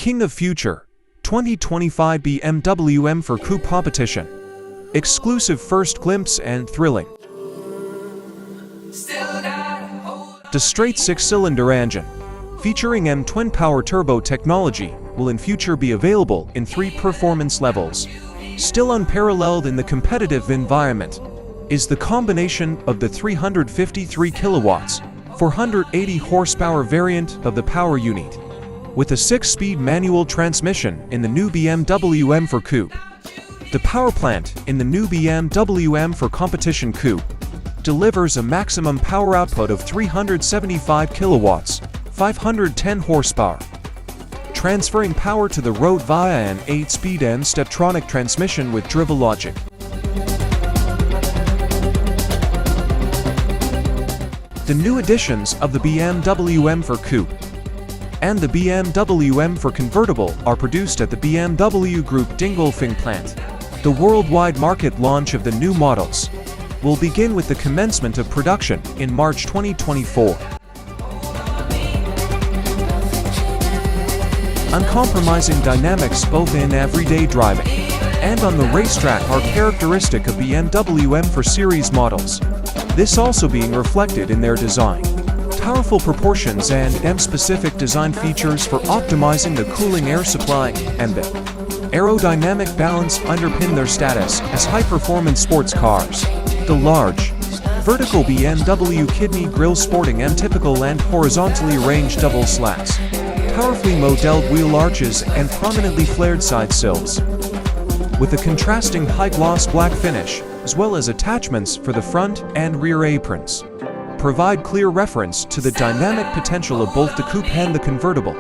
King of Future 2025 BMW M4 Coupe Competition. Exclusive first glimpse and thrilling. The straight 6-cylinder engine, featuring M TwinPower Turbo Technology, will in future be available in 3 performance levels. Still unparalleled in the competitive environment is the combination of the 353 kilowatts, 480 horsepower variant of the power unit, with a 6-speed manual transmission in the new BMW M4 Coupe. The power plant in the new BMW M4 Competition Coupe delivers a maximum power output of 375 kilowatts, 510 horsepower, transferring power to the road via an 8-speed M Steptronic transmission with Drivelogic. The new additions of the BMW M4 Coupe and the BMW M4 Convertible are produced at the BMW Group Dingolfing plant. The worldwide market launch of the new models will begin with the commencement of production in March 2024. Uncompromising dynamics both in everyday driving and on the racetrack are characteristic of BMW M4 series models. This also being reflected in their design. Powerful proportions and M-specific design features for optimizing the cooling air supply and the aerodynamic balance underpin their status as high-performance sports cars. The large, vertical BMW kidney grille sporting M-typical and horizontally arranged double slats, powerfully modelled wheel arches and prominently flared side sills, with a contrasting high-gloss black finish, as well as attachments for the front and rear aprons, provide clear reference to the dynamic potential of both the coupe and the convertible.